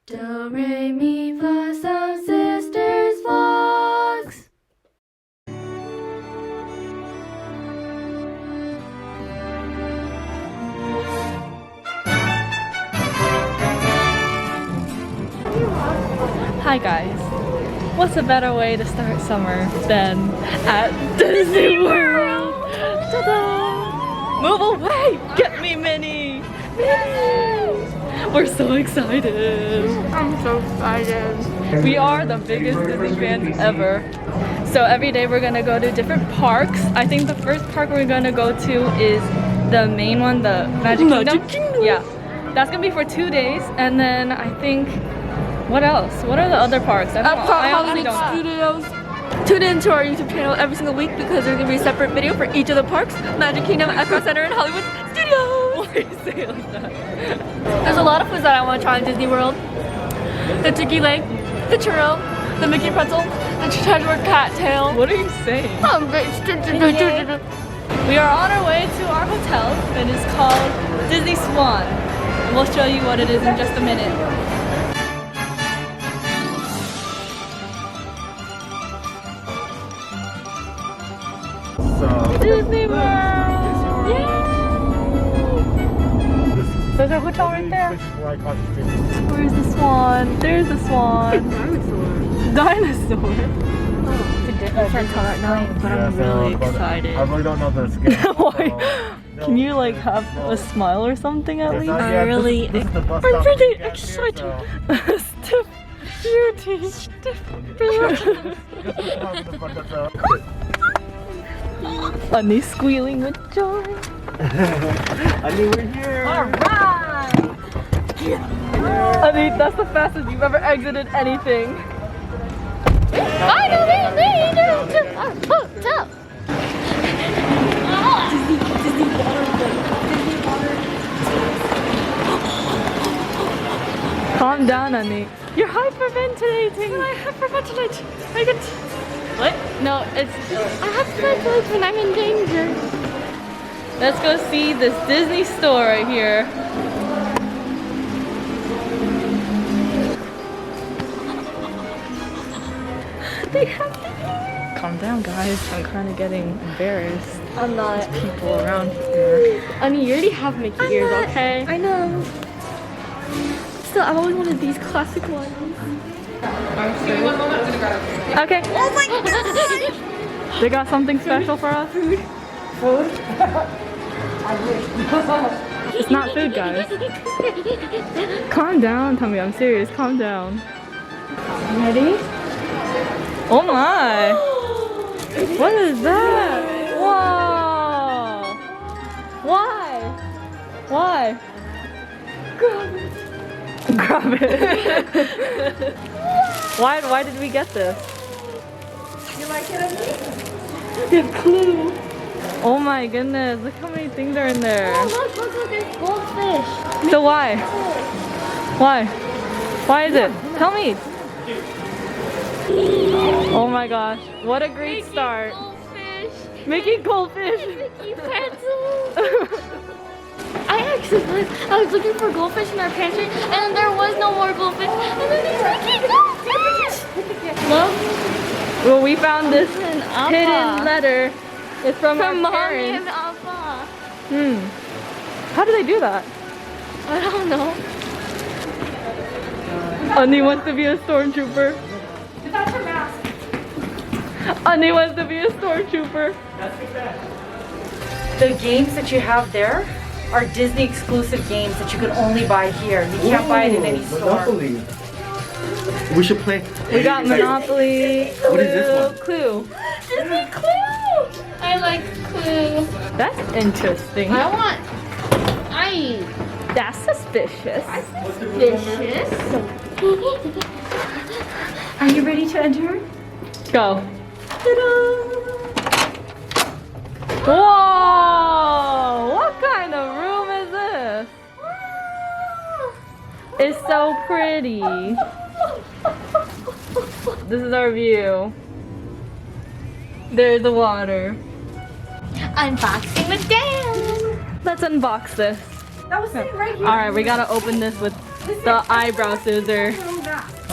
Do, re, mi, fa, Sohn Sisters Vlogs. Hi guys. What's a better way to start summer than at Disney World? Ta-da! Move away! Get me, Minnie! Minnie! We're so excited. I'm so excited. We are the biggest Disney fans ever. So every day we're gonna go to different parks. I think the first park we're gonna go to is the main one, the Magic Kingdom. Yeah, that's gonna be for 2 days, and then I think what else? What are the other parks? I don't know. I honestly don't know. Studios. Tune in to our YouTube channel every single week because there's gonna be a separate video for each of the parks: Magic Kingdom, Epcot Center, and Hollywood Studios. Why do you say it like that? There's a lot of foods that I want to try in Disney World. The turkey leg, the churro, the Mickey pretzel, the treasure cat tail. What are you saying? We are on our way to our hotel. It is called Disney Swan. We'll show you what it is in just a minute. Disney World! Yay! There's our hotel right there. Where's the swan? There's the swan. Dinosaur. I can't tell at night, but I'm really excited. I really don't know the scale. Why? Can you like have a smile or something at least? I'm really excited. Stiff beauty. Stiff beauty. Unni squealing with joy. Unni, we're here. Alright! Unni, that's the fastest you've ever exited anything. Finally made it to our hotel. Disney water. Calm down, Unni. You're hyperventilating. I hyperventilate. I get. What? No, it's. I hyperventilate when I'm in danger. Let's go see this Disney store right here. They have the. Calm down, guys. I'm kind of getting embarrassed. I'm not. There's people around here. Honey, you already have Mickey ears, okay? I know. Still, I've always wanted these classic ones. Okay. Oh my god! They got something special for us? Food? It's not food, guys. Calm down, Tommy. I'm serious. Calm down. Ready? Oh my! What is that? Whoa! Why? Why? Grab it. Why did we get this? You like it, Unni? You have clue. Oh my goodness, look how many things are in there. Oh, look, there's goldfish. So why? Why? Why is it? Tell me. Oh my gosh, what a great start. Goldfish. Making goldfish. Mickey pretzel. I was looking for goldfish in our pantry, and there was no more goldfish. And then there's Mickey goldfish. Look. Well, we found this hidden letter. It's from our Mom parents. and Papa. How do they do that? I don't know. Unni wants to be a stormtrooper. That's her mask. Unni wants to be a stormtrooper. The games that you have there are Disney exclusive games that you can only buy here. You can't buy it in any store. Monopoly. We should play. We got Monopoly. What is this one? Clue. Disney Clue. I like Clue. That's interesting. That's suspicious. Vicious. Are you ready to enter? Go. Whoa! What kind of room is this? It's so pretty. This is our view. There's the water. Unboxing with Dan. Let's unbox this. That was sitting right here. Alright, we gotta open this with the eyebrow scissor.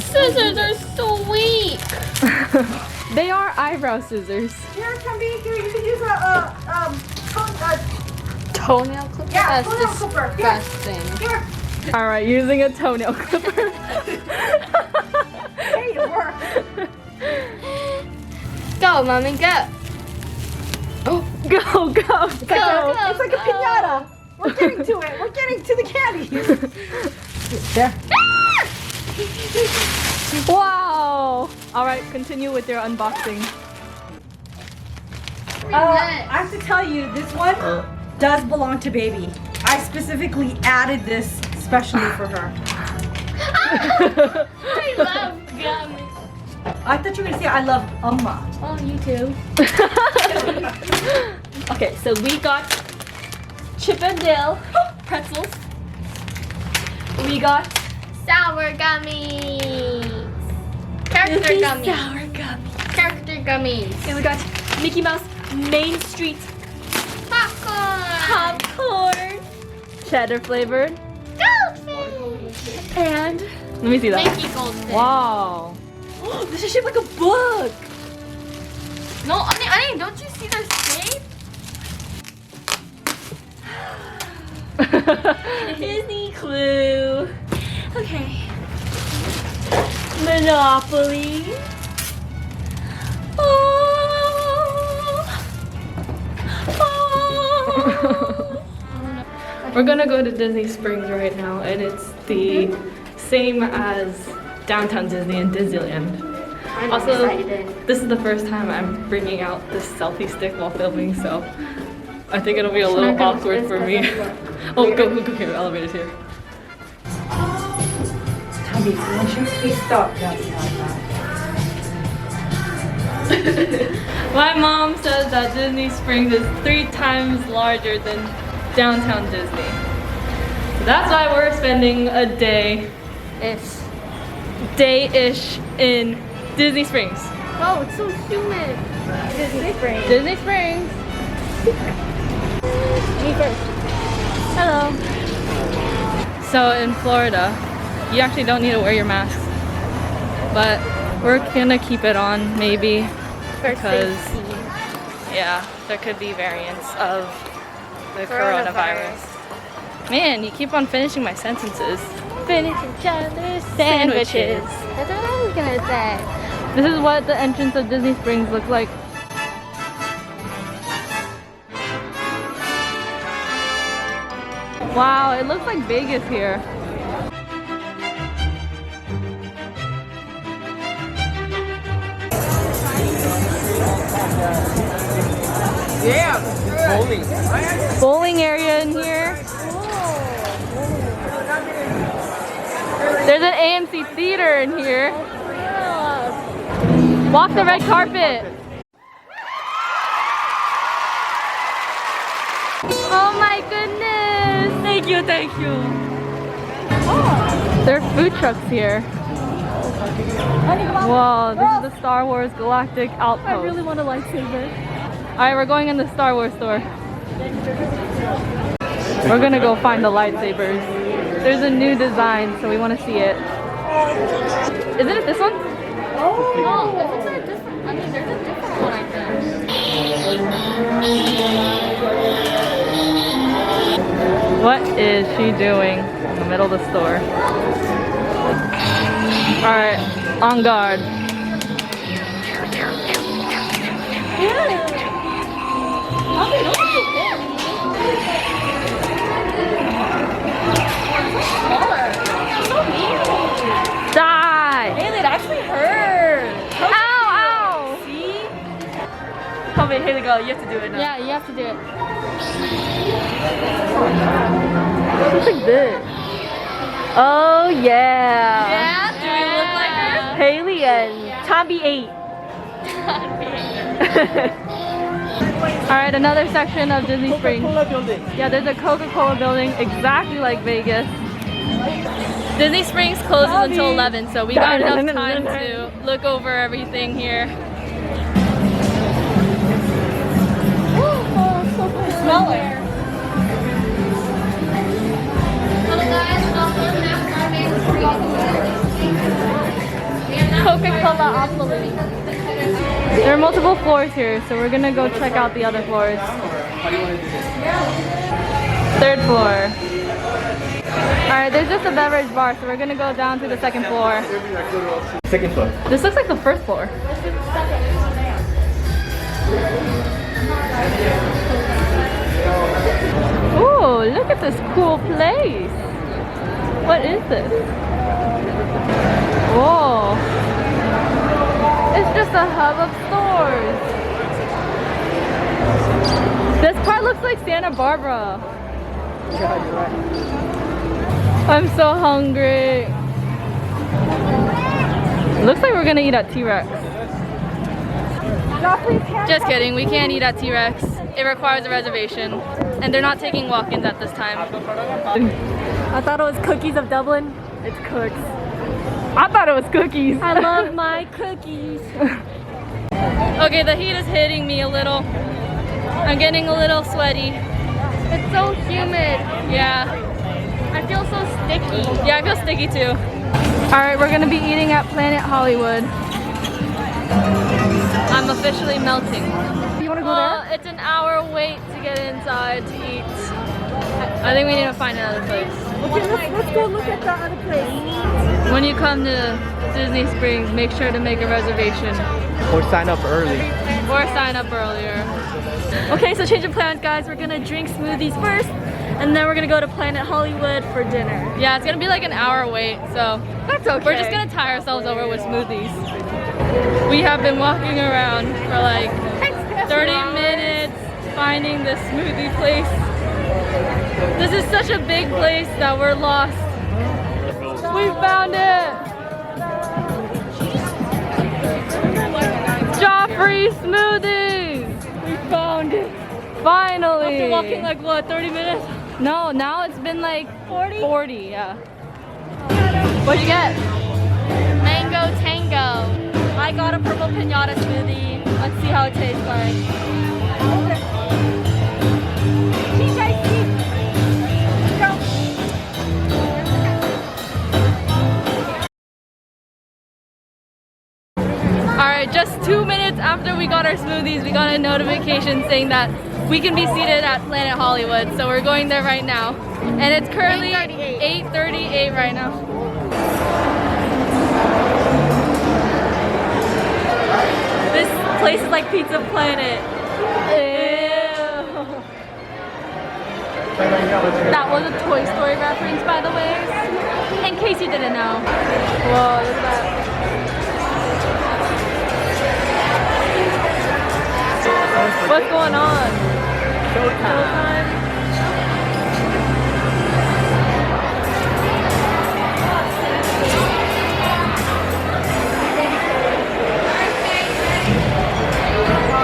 Scissors are so weak. They are eyebrow scissors. Here, Danbee, here, you can use Toenail clipper? yeah, That's toenail clipper. Here, disgusting. here. All right, using a toenail clipper. Hey, it worked. Go, mommy, go. Go, go, go. It's like a piñata. We're getting to it. We're getting to the candy. There. Wow. All right, continue with your unboxing. I have to tell you, this one does belong to baby. I specifically added this especially for her. I love gummy. I thought you were gonna say I love Amma. Oh, you too. Okay, so we got Chip and Dale pretzels. We got Sour gummies. Character gummies. sour gummy. Character gummies. And we got Mickey Mouse Main Street Popcorn. popcorn. Cheddar flavored. Goldfish. And let me see that. Mickey goldfish. Wow. This is shaped like a book. No, I mean, don't you see their shape? Disney clue. Okay. Monopoly. We're gonna go to Disney Springs right now, and it's the same as Downtown Disney and Disneyland. I'm Also, excited. this is the first time I'm bringing out this selfie stick while filming, so I think it'll be a little awkward for me. Oh, go here, elevator's here. Danbee, once you speak stop, My mom says that Disney Springs is 3 times larger than Downtown Disney. So that's why we're spending a day-ish in Disney Springs. Oh, it's so humid. Disney Springs. Disney Springs. Me first. Hello. So in Florida, you actually don't need to wear your mask, but we're gonna keep it on maybe because yeah, there could be variants of the coronavirus. Man, you keep on finishing my sentences. Finish each other's sandwiches. That's what I was gonna say. This is what the entrance of Disney Springs looks like. Wow, it looks like Vegas here. Yeah. Bowling. Bowling area in here. There's an AMC theater in here. Walk the red carpet. Oh my goodness. Thank you, thank you. There are food trucks here. Whoa, this is the Star Wars Galactic Outpost. I really want a lightsaber. Alright, we're going in the Star Wars store. We're gonna go find the lightsabers. There's a new design, so we want to see it. Isn't it this one? Oh, no, isn't there a different? I mean, there's a different one, I think. What is she doing in the middle of the store? Alright, on guard. Die! Hailey, it actually hurt. Ow, ow! See? Come here, Hailey, go. You have to do it now. Yeah, you have to do it. Looks like this. Oh, yeah. Yeah, Do we look like her? Hailey and Tommy 8. Alright, another section of Disney Springs. Yeah, there's a Coca-Cola building exactly like Vegas. Disney Springs closes until 11, so we got enough time to look over everything here. Smell it. Hello guys, welcome to Coca-Cola Opoly. There are multiple floors here, so we're gonna go check out the other floors. Third floor. Alright, there's just a beverage bar, so we're gonna go down to the second floor. Second floor. This looks like the first floor. Ooh, look at this cool place. What is this? Whoa. It's just a hub of stores. This part looks like Santa Barbara. Yeah, you're right. I'm so hungry. Looks like we're gonna eat at T-Rex. Just kidding, we can't eat at T-Rex. It requires a reservation. And they're not taking walk-ins at this time. I thought it was cookies of Dublin. It's cooks. I thought it was cookies. I love my cookies. Okay, the heat is hitting me a little. I'm getting a little sweaty. It's so humid. Yeah. I feel so sticky. Yeah, I feel sticky too. Alright, we're gonna be eating at Planet Hollywood. I'm officially melting. You wanna go Well, it's an hour wait to get inside to eat. I think we need to find another place. there? Okay, let's go look at the other place. When you come to Disney Springs, make sure to make a reservation. Or sign up early. Or sign up earlier. Okay, so change of plans, guys. We're gonna drink smoothies first, and then we're gonna go to Planet Hollywood for dinner. Yeah, it's gonna be like an hour wait, so That's okay. we're just gonna tie ourselves over with smoothies. We have been walking around for like 30 minutes finding this smoothie place. This is such a big place that we're lost. We found it! Joffrey Smoothies! We found it! Finally! After walking like what, 30 minutes? No, now it's been like 40? 40, yeah. What'd you get? Mango Tango. I got a purple pinata smoothie. Let's see how it tastes like. Alright, just 2 minutes after we got our smoothies, we got a notification saying that we can be seated at Planet Hollywood. So we're going there right now. And it's currently 8:38 right now. This place is like Pizza Planet. Ew. That was a Toy Story reference, by the way, in case you didn't know. Whoa, look at that. What's going on? Showtime.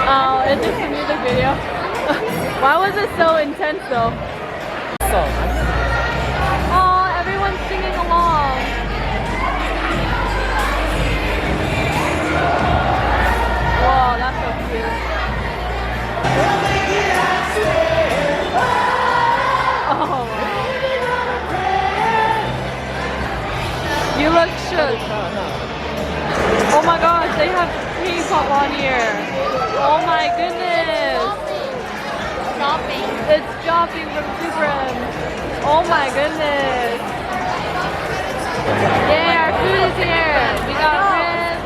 Oh, it's just a music video. Why was it so intense though? Oh, everyone's singing along. Whoa, that's so cute. Oh. You look shook. Oh my gosh, they have K-pop on here. Oh my goodness. Shopping. It's shopping from Super M. Oh my goodness. Yeah, our food is here. We got ribs,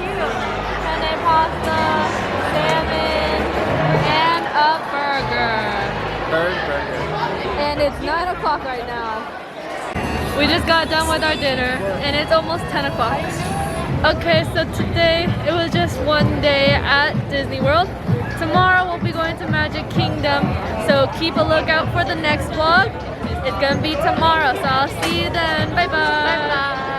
penne pasta, salmon, and a burger. Burger. And it's 9 o'clock right now. We just got done with our dinner and it's almost 10 o'clock. Okay, so today it was just one day at Disney World. Tomorrow we'll be going to Magic Kingdom, so keep a lookout for the next vlog. It's gonna be tomorrow, so I'll see you then. Bye bye. Bye bye.